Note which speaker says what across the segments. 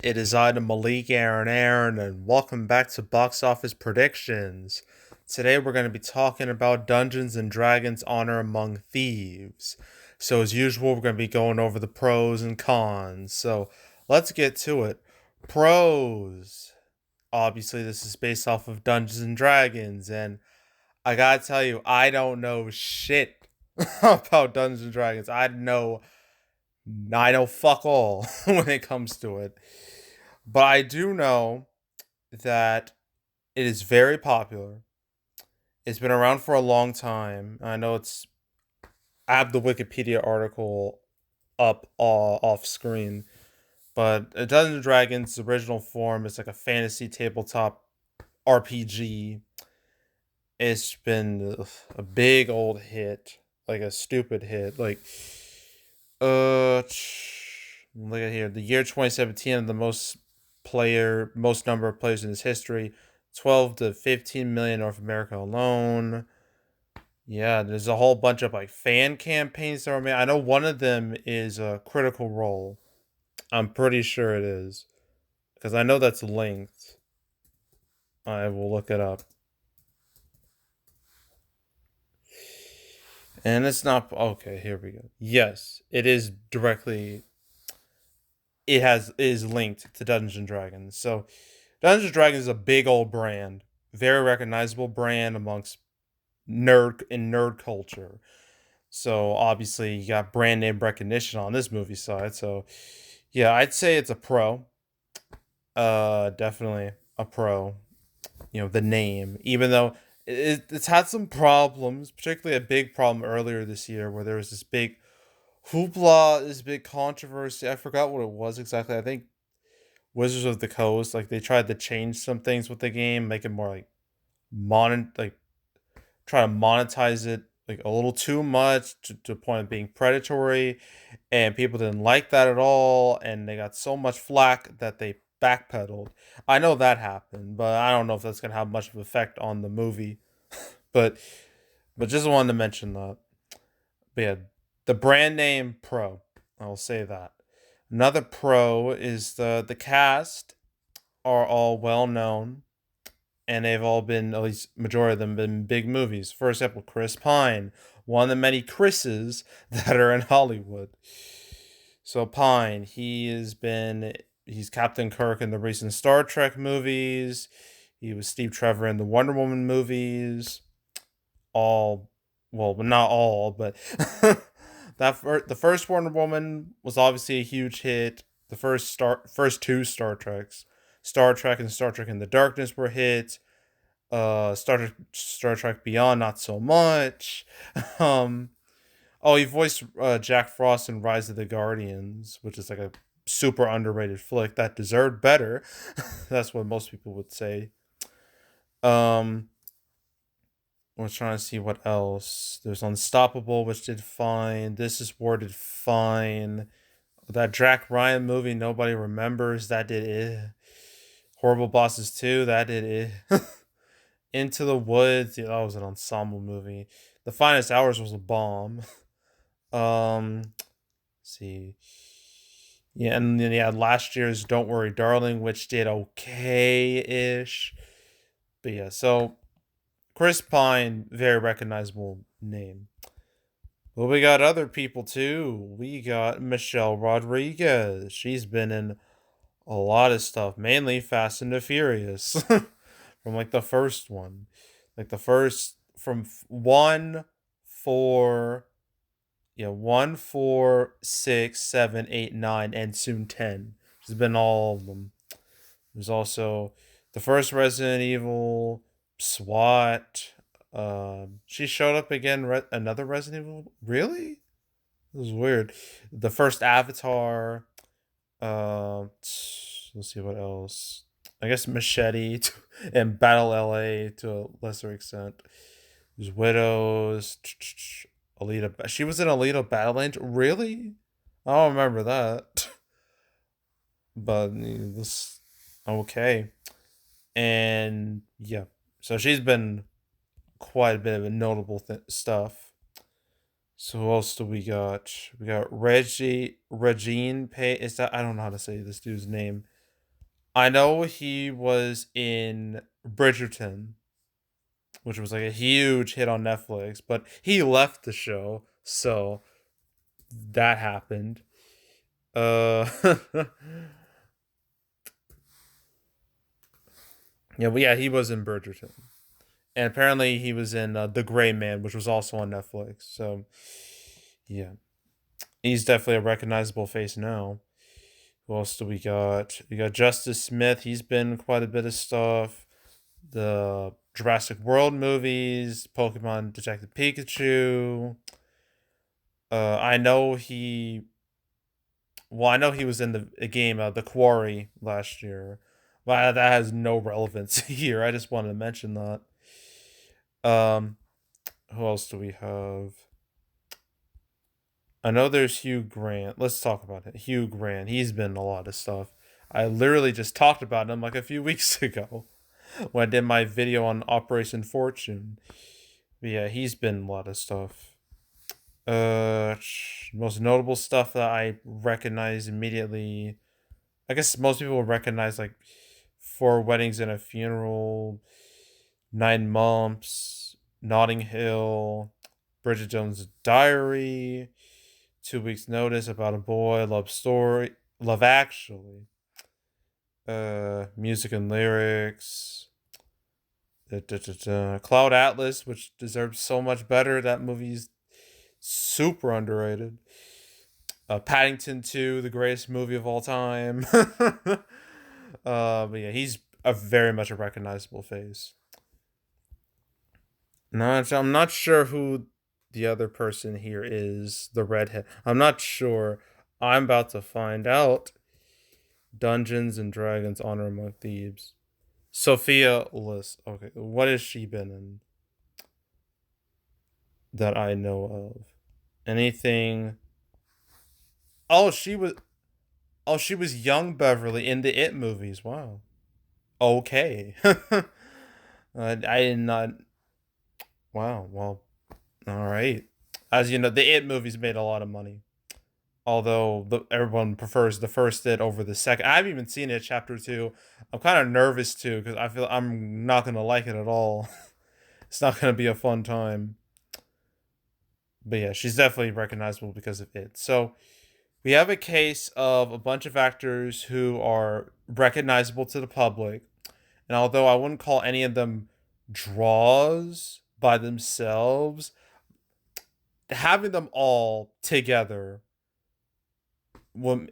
Speaker 1: It is I, the Malik Aaron, and welcome back to Box Office Predictions. Today we're going to be talking about Dungeons and Dragons Honor Among Thieves. So, as usual, we're going to be going over the pros and cons. So, let's get to it. Pros. Obviously, this is based off of Dungeons and Dragons, and I gotta tell you, I don't know shit about Dungeons and Dragons. I know fuck all when it comes to it. But I do know that it is very popular. It's been around for a long time. I know it's. I have the Wikipedia article up off screen, but Dungeons and Dragons' original form is like a fantasy tabletop RPG. It's been a big old hit, like a stupid hit. Look at here. The year 2017 had the most number of players in its history, 12 to 15 million North America alone. Yeah, there's a whole bunch of like fan campaigns that are made. I know one of them is a Critical Role. I'm pretty sure it is because I know that's linked. I will look it up. And it's not okay. Here we go. Yes, it is directly. It has is linked to Dungeons and Dragons. So Dungeons and Dragons is a big old brand, very recognizable brand amongst nerd culture. So obviously you got brand name recognition on this movie side. So yeah, I'd say it's a pro. Definitely a pro. The name, even though it's had some problems, particularly a big problem earlier this year where there was this big hoopla, this big controversy. I forgot what it was exactly. I think Wizards of the Coast, like they tried to change some things with the game, make it more like like try to monetize it like a little too much to the point of being predatory, and people didn't like that at all, and they got so much flack that they backpedaled. I know that happened, but I don't know if that's gonna have much of an effect on the movie. but but just wanted to mention that. But yeah, the brand name pro, I'll say that. Another pro is the cast are all well known, and they've all been, at least majority of them, been big movies. For example, Chris Pine, one of the many Chris's that are in Hollywood. So Pine, he's Captain Kirk in the recent Star Trek movies. He was Steve Trevor in the Wonder Woman movies. All, well, not all, but the first Wonder Woman was obviously a huge hit. The first two Star Trek and Star Trek in the Darkness were hits. Star Trek Beyond, not so much. Um, he voiced Jack Frost in Rise of the Guardians, which is like a super underrated flick that deserved better. That's what most people would say. Um, we're trying to see what else. There's Unstoppable, which did fine. This is War did fine. That Jack Ryan movie nobody remembers, that did it. Horrible Bosses 2, that did it. Into the Woods, yeah, that was an ensemble movie. The Finest Hours was a bomb. Let's see. Yeah, and then yeah, last year's Don't Worry Darling, which did okay ish. But yeah, so Chris Pine, very recognizable name. Well, we got other people too. We got Michelle Rodriguez. She's been in a lot of stuff, mainly Fast and the Furious, from like the first one, like the first from 1, 4, yeah, 1, 4, 6, 7, 8, 9, and soon 10. She's been all of them. There's also the first Resident Evil, SWAT. She showed up again. Another Resident Evil. Really? It was weird. The first Avatar. Let's see what else. I guess Machete and Battle LA to a lesser extent. There's Widows. Alita. She was in Alita Battle Angel. Really? I don't remember that. But this okay. And yeah, so she's been quite a bit of a notable stuff. So who else do we got? We got Regine Pay. Is that, I don't know how to say this dude's name. I know he was in Bridgerton, which was like a huge hit on Netflix, but he left the show, so that happened. Uh, yeah, but yeah, he was in Bridgerton, and apparently he was in The Gray Man, which was also on Netflix. So yeah, he's definitely a recognizable face now. Who else do we got? We got Justice Smith. He's been quite a bit of stuff. The Jurassic World movies, Pokemon Detective Pikachu. I know he. Well, I know he was in the game The Quarry last year. But that has no relevance here. I just wanted to mention that. Um, who else do we have? I know there's Hugh Grant. Let's talk about it. Hugh Grant. He's been in a lot of stuff. I literally just talked about him like a few weeks ago when I did my video on Operation Fortune. But yeah, he's been in a lot of stuff. Most notable stuff that I recognize immediately. I guess most people recognize like Four Weddings and a Funeral, 9 Months, Notting Hill, Bridget Jones' Diary, 2 Weeks Notice, About a Boy, Love Story, Love Actually, Music and Lyrics, Cloud Atlas, which deserves so much better. That movie's super underrated. Paddington 2, the greatest movie of all time. But yeah, he's a very much a recognizable face. I'm not sure who the other person here is. The redhead. I'm not sure. I'm about to find out. Dungeons and Dragons: Honor Among Thieves. Sophia List. Okay, what has she been in that I know of? Anything? Oh, she was. Oh, she was young Beverly in the It movies. Wow. Okay. I did not. Wow. Well. All right. As you know, the It movies made a lot of money. Although everyone prefers the first It over the second. I haven't even seen it, chapter two. I'm kind of nervous too because I feel I'm not gonna like it at all. It's not gonna be a fun time. But yeah, she's definitely recognizable because of it. So we have a case of a bunch of actors who are recognizable to the public, and although I wouldn't call any of them draws by themselves, having them all together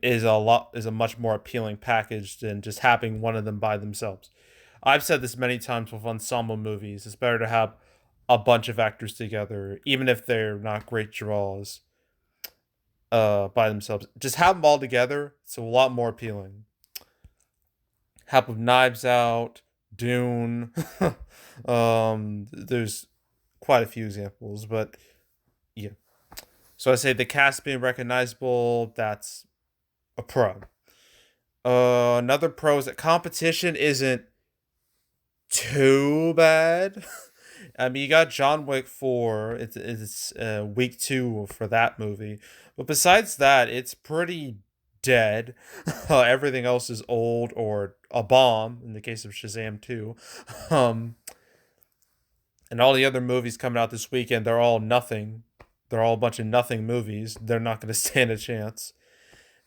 Speaker 1: is a much more appealing package than just having one of them by themselves. I've said this many times with ensemble movies. It's better to have a bunch of actors together, even if they're not great draws, by themselves. Just have them all together. It's a lot more appealing. Help with Knives Out, Dune. There's quite a few examples, but yeah. So I say the cast being recognizable. That's a pro. Another pro is that competition isn't too bad. I mean, you got John Wick 4. It's week 2 for that movie. But besides that, it's pretty dead. Everything else is old or a bomb in the case of Shazam 2. Um, and all the other movies coming out this weekend, they're all nothing. They're all a bunch of nothing movies. They're not going to stand a chance.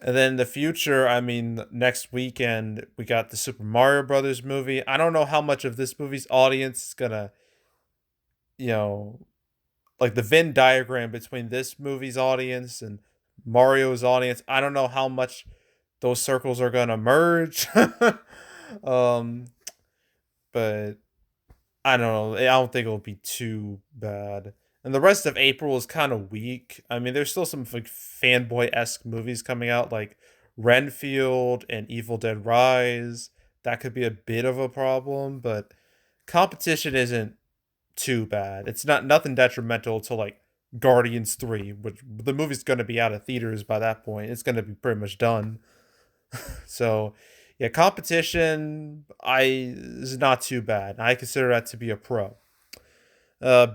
Speaker 1: And then in the future, I mean, next weekend we got the Super Mario Brothers movie. I don't know how much of this movie's audience is gonna, you know, like the Venn diagram between this movie's audience and Mario's audience. I don't know how much those circles are gonna merge. um, but I don't know. I don't think it'll be too bad. And the rest of April is kind of weak. I mean, there's still some like fanboy esque movies coming out, like Renfield and Evil Dead Rise. That could be a bit of a problem, but competition isn't too bad. It's not nothing detrimental to like Guardians 3, which the movie's going to be out of theaters by that point. It's going to be pretty much done. So, yeah, competition I is not too bad. I consider that to be a pro.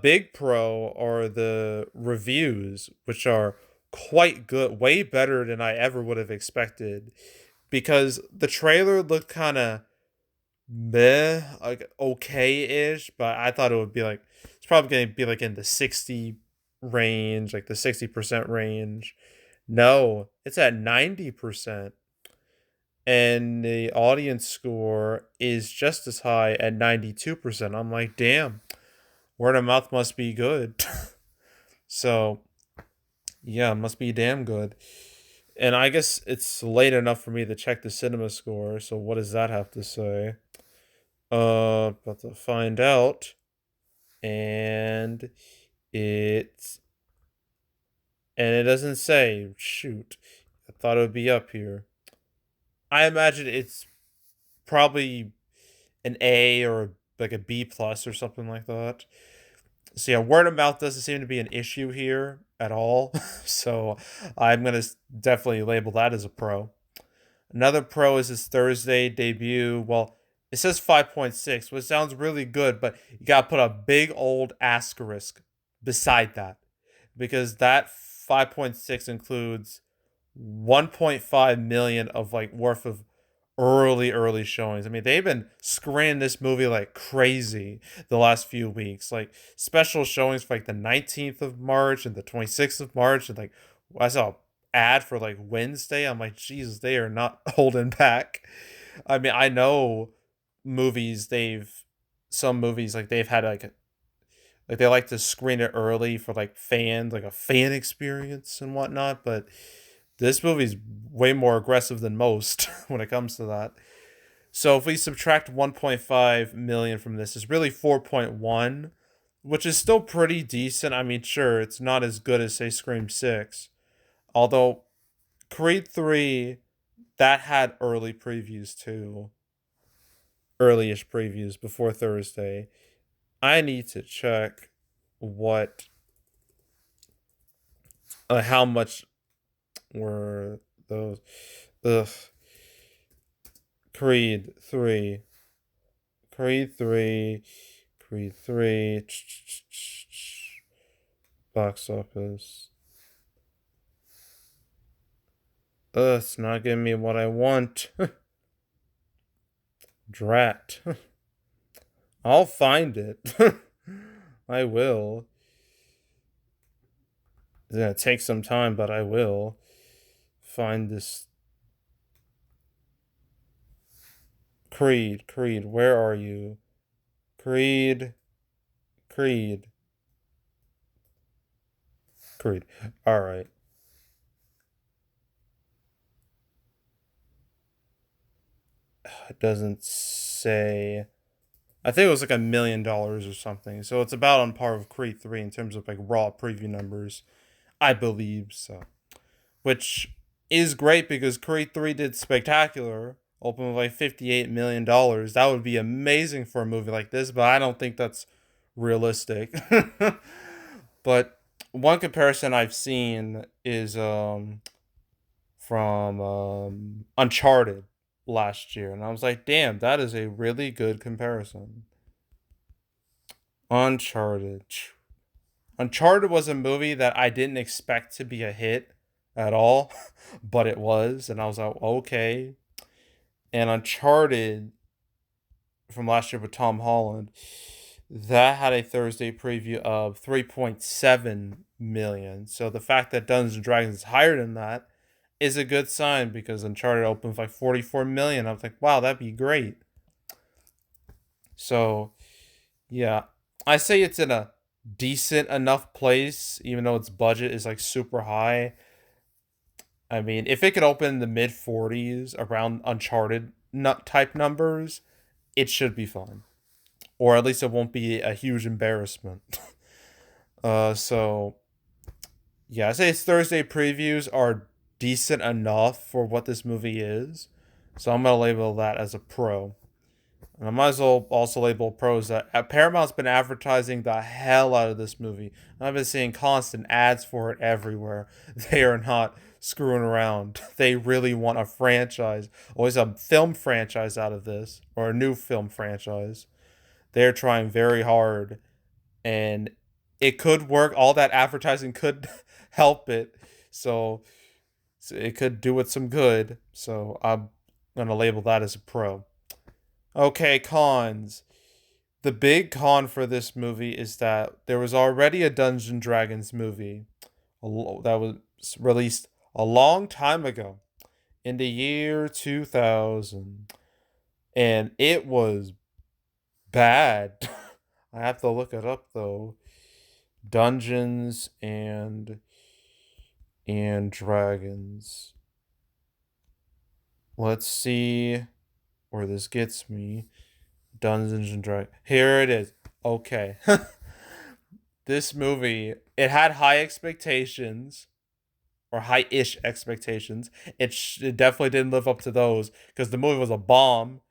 Speaker 1: Big pro are the reviews, which are quite good, way better than I ever would have expected. because the trailer looked kind of meh, like okay-ish, but I thought it would be like it's probably gonna be like in the 60 range, like the 60% range. No, it's at 90%. And the audience score is just as high at 92%. I'm like, damn, word of mouth must be good. So, yeah, it must be damn good. And I guess it's late enough for me to check the cinema score. So, what does that have to say? About to find out. And it's. And it doesn't say. Shoot. I thought it would be up here. I imagine it's probably an A or like a B plus or something like that. So yeah, word of mouth doesn't seem to be an issue here at all. So I'm gonna definitely label that as a pro. Another pro is his Thursday debut. Well, it says 5.6, which sounds really good, but you gotta put a big old asterisk beside that because that 5.6 includes 1.5 million of like worth of early showings. I mean, they've been screening this movie like crazy the last few weeks. Like special showings for like the 19th of March and the 26th of March and like I saw an ad for like Wednesday. I'm like, Jesus, they are not holding back. I mean, I know movies they've some movies like they've had like they like to screen it early for like fans, like a fan experience and whatnot, but this movie's way more aggressive than most when it comes to that. So if we subtract 1.5 million from this, it's really 4.1, which is still pretty decent. I mean, sure, it's not as good as say Scream 6. Although Creed 3 that had early previews too. Early-ish previews before Thursday. I need to check what how much were those. Ugh. Creed 3. Creed 3. Creed 3. Box office. It's not giving me what I want. Drat. I'll find it. I will. It's gonna take some time, but I will find this. Creed, where are you? Creed, Creed, Creed. All right. It doesn't say. I think it was like $1 million or something. So it's about on par with Creed 3 in terms of like raw preview numbers, I believe. So, which is great because Creed 3 did spectacular, opened with like $58 million. That would be amazing for a movie like this, but I don't think that's realistic. But one comparison I've seen is from Uncharted last year, and I was like, damn, that is a really good comparison. Uncharted. Uncharted was a movie that I didn't expect to be a hit at all, but it was, and I was like, okay. And Uncharted from last year with Tom Holland, that had a Thursday preview of 3.7 million. So the fact that Dungeons and Dragons is higher than that is a good sign because Uncharted opened with like 44 million. I was like, wow, that'd be great. So yeah, I say it's in a decent enough place, even though its budget is like super high. I mean, if it could open in the mid 40s around Uncharted nut type numbers, it should be fine. Or at least it won't be a huge embarrassment. So yeah, I say its Thursday previews are decent enough for what this movie is. So I'm gonna label that as a pro. And I might as well also label pros that Paramount's been advertising the hell out of this movie. I've been seeing constant ads for it everywhere. They are not screwing around. They really want a franchise, always a film franchise out of this, or a new film franchise. They're trying very hard, and it could work. All that advertising could help it. So it could do it some good. So gonna label that as a pro. Okay, cons. The big con for this movie is that there was already a Dungeons and Dragons movie that was released a long time ago in the year 2000, and it was bad. I have to look it up though. Dungeons and Dragons. Let's see where this gets me. Dungeons and Dragons. Here it is. Okay. This movie, it had high expectations or high-ish expectations. It definitely didn't live up to those because the movie was a bomb.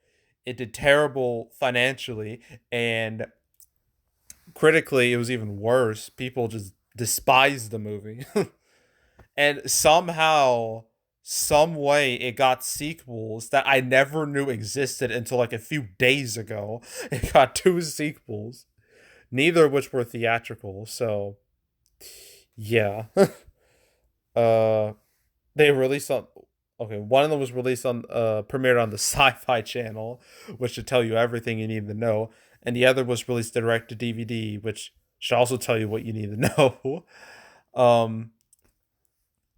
Speaker 1: It did terrible financially, and critically it was even worse. People just despised the movie. And somehow, some way, it got sequels that I never knew existed until like a few days ago. It got two sequels, neither of which were theatrical. So yeah. uh they released on okay, one of them was released on premiered on the Sci-Fi Channel, which should tell you everything you need to know, and the other was released direct to DVD, which should also tell you what you need to know. um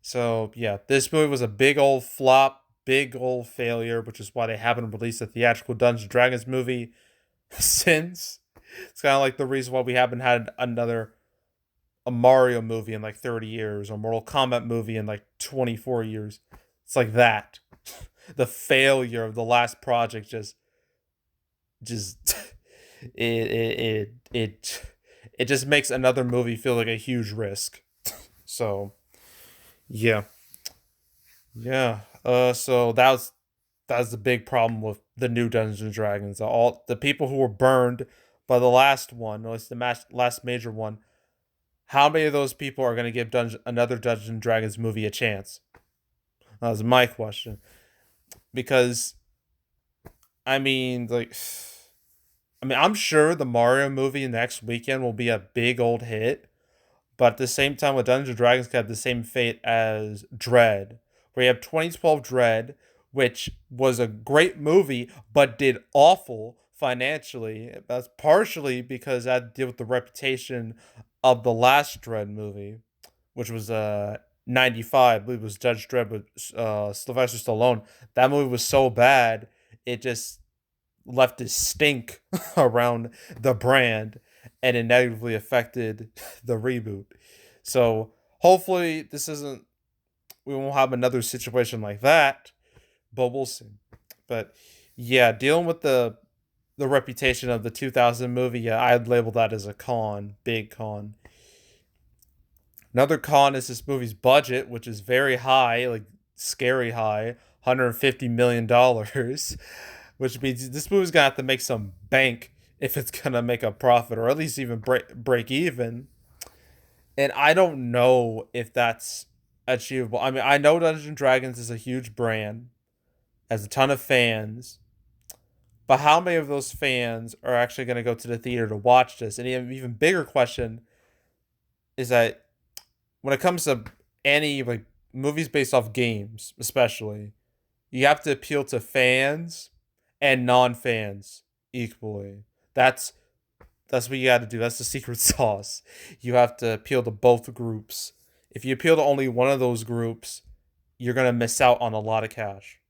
Speaker 1: so yeah, this movie was a big old flop, big old failure, which is why they haven't released a theatrical Dungeons and Dragons movie since. It's kind of like the reason why we haven't had another a Mario movie in like 30 years or Mortal Kombat movie in like 24 years. It's like that. The failure of the last project just it just makes another movie feel like a huge risk. So, yeah. Yeah. So that was the big problem with the new Dungeons and Dragons. All the people who were burned by the last one, or at least the last major one, how many of those people are going to give another Dungeons and Dragons movie a chance? That was my question. Because I mean, like, I'm sure the Mario movie next weekend will be a big old hit, but at the same time, with Dungeons and Dragons could have the same fate as Dread, where you have 2012 Dread, which was a great movie but did awful financially. That's partially because I had to deal with the reputation of the last Dread movie, which was 95. I believe it was Judge Dredd with Sylvester Stallone. That movie was so bad, it just left a stink around the brand, and it negatively affected the reboot. So hopefully this isn't we won't have another situation like that, but we'll see. But yeah, dealing with the reputation of the 2000 movie, yeah, I'd label that as a con, big con. Another con is this movie's budget, which is very high, like scary high, $150 million, which means this movie's gonna have to make some bank if it's gonna make a profit, or at least even break even. And I don't know if that's achievable. I mean, I know Dungeons and Dragons is a huge brand, has a ton of fans, but how many of those fans are actually going to go to the theater to watch this? And an even bigger question is that when it comes to any like movies based off games, especially, you have to appeal to fans and non-fans equally. That's what you got to do. That's the secret sauce. You have to appeal to both groups. If you appeal to only one of those groups, you're gonna miss out on a lot of cash.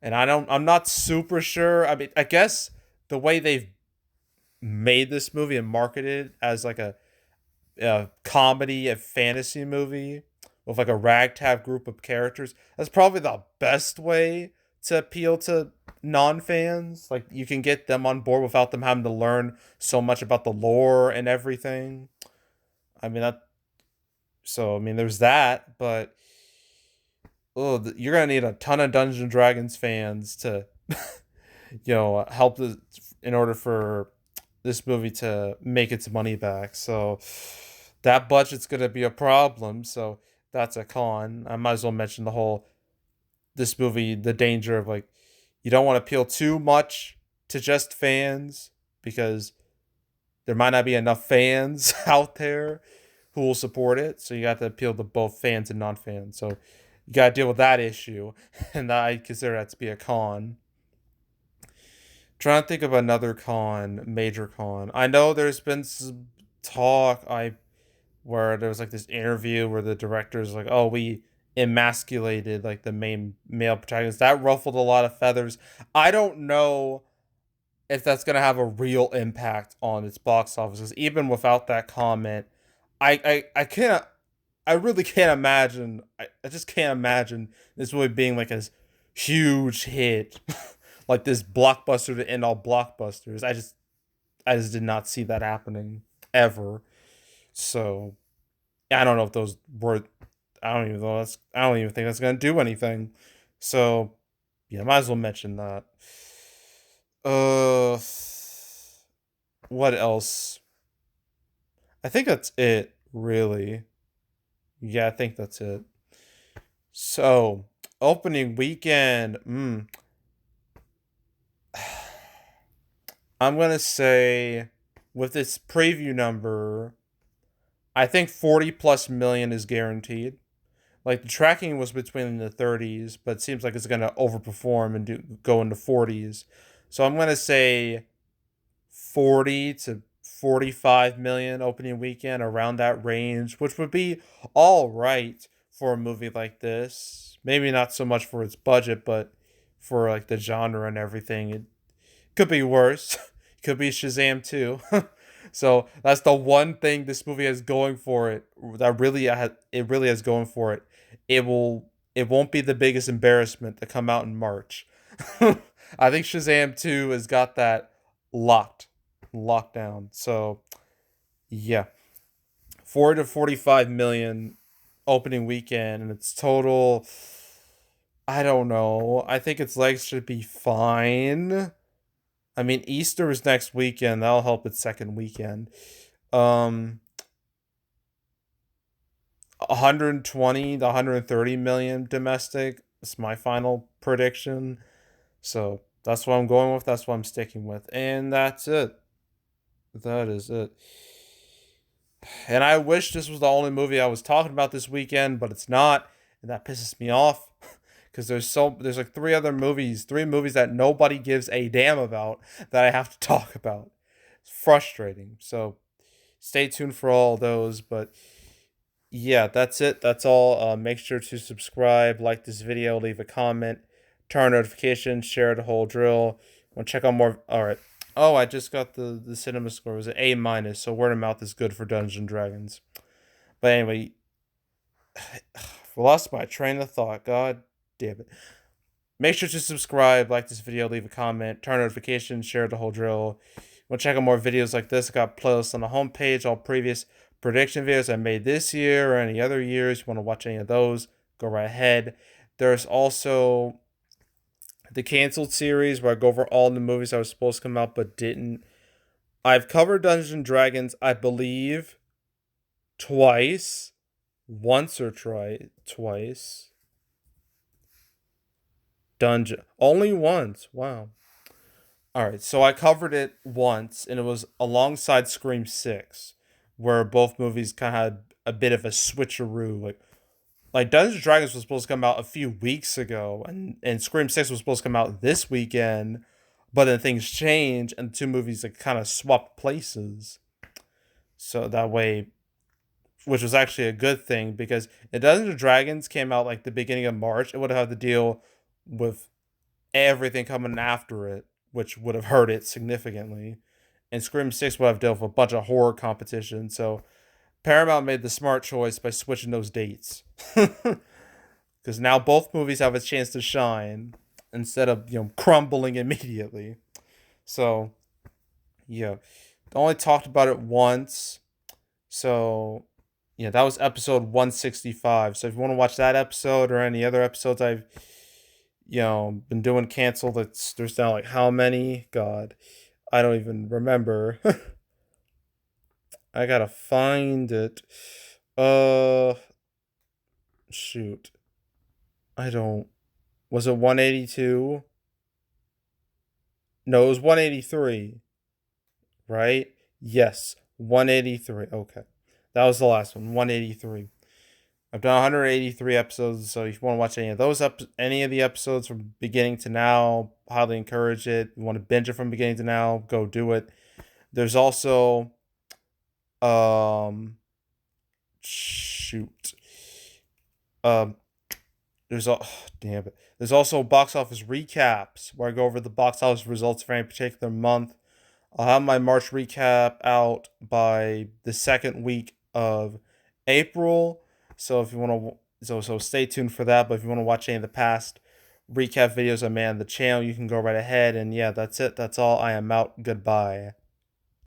Speaker 1: And I'm not super sure. I mean, I guess the way they've made this movie and marketed it as like a comedy, a fantasy movie with like a ragtag group of characters, that's probably the best way to appeal to non-fans. Like you can get them on board without them having to learn so much about the lore and everything. I mean that so I mean there's that, but you're gonna need a ton of Dungeons and Dragons fans to help in order for this movie to make its money back. So that budget's gonna be a problem. So that's a con. I might as well mention the whole this movie, the danger of like you don't want to appeal too much to just fans because there might not be enough fans out there who will support it. So you have to appeal to both fans and non-fans. So You gotta deal with that issue, and I consider that to be a con. Trying to think of another con, major con. I know there's been some talk where there was like this interview where the director's like, "Oh, we emasculated like the main male protagonist." That ruffled a lot of feathers. I don't know if that's gonna have a real impact on its box office. Because even without that comment, I can't. I really can't imagine. I just can't imagine this movie being like a huge hit, like this blockbuster to end all blockbusters. I just did not see that happening ever. So I don't know if those were. I don't even know. I don't even think that's gonna do anything. So yeah, might as well mention that. Uh, what else? I think that's it. Really. Yeah, I think that's it. So opening weekend. I'm gonna say with this preview number, I think 40 plus million is guaranteed. Like the tracking was between the 30s, but it seems like it's gonna overperform and go into 40s. So I'm gonna say 40 to 45 million opening weekend, around that range, which would be all right for a movie like this. Maybe not so much for its budget, but for like the genre and everything, it could be worse. Could be Shazam 2. So that's the one thing this movie has going for it. It really has going for it. It won't be the biggest embarrassment to come out in March. I think Shazam 2 has got that locked locked down. So yeah, 40 to 45 million opening weekend, and its total, I don't know. I think its legs should be fine. I mean, Easter is next weekend. That'll help its second weekend. 120 to 130 million domestic. It's my final prediction. So that's what I'm going with. That's what I'm sticking with. And that's it. That is it. And I wish this was the only movie I was talking about this weekend, but it's not. And that pisses me off. Because there's like three movies that nobody gives a damn about that I have to talk about. It's frustrating. So stay tuned for all those. But yeah, that's it. That's all. Make sure to subscribe, like this video, leave a comment, turn on notifications, share the whole drill. Want to check out more? All right. Oh, I just got the cinema score. It was an A minus. So word of mouth is good for Dungeons and Dragons. But anyway, lost my train of thought. God damn it. Make sure to subscribe, like this video, leave a comment, turn on notifications, share the whole drill. Want to check out more videos like this? I got playlists on the homepage, all previous prediction videos I made this year or any other years. You want to watch any of those, go right ahead. There's also the canceled series where I go over all the movies that were supposed to come out but didn't. I've covered Dungeons and Dragons, I believe, twice. Once or twice. Dungeon. Only once. Wow. All right, so I covered it once, and it was alongside Scream 6, where both movies kind of had a bit of a switcheroo. Like Dungeons and Dragons was supposed to come out a few weeks ago, and Scream 6 was supposed to come out this weekend, but then things changed, and the two movies like kind of swapped places. So that way, which was actually a good thing, because if Dungeons and Dragons came out like the beginning of March, it would have had to deal with everything coming after it, which would have hurt it significantly. And Scream 6 would have dealt with a bunch of horror competition. So Paramount made the smart choice by switching those dates. Because now both movies have a chance to shine instead of, crumbling immediately. So, yeah. I only talked about it once. So, yeah, that was episode 165. So if you want to watch that episode or any other episodes I've been doing canceled, there's now like how many? God, I don't even remember. I gotta find it. Uh, shoot. I don't. Was it 182? No, it was 183. Right? Yes, 183. Okay, that was the last one. 183. I've done 183 episodes, so if you want to watch any of the episodes from beginning to now, highly encourage it. If you want to binge it from beginning to now, go do it. There's also um shoot. Um there's a damn it. There's also box office recaps where I go over the box office results for any particular month. I'll have my March recap out by the second week of April. So if you want to, so stay tuned for that. But if you want to watch any of the past recap videos I made on the channel, you can go right ahead. And yeah, that's it. That's all. I am out. Goodbye.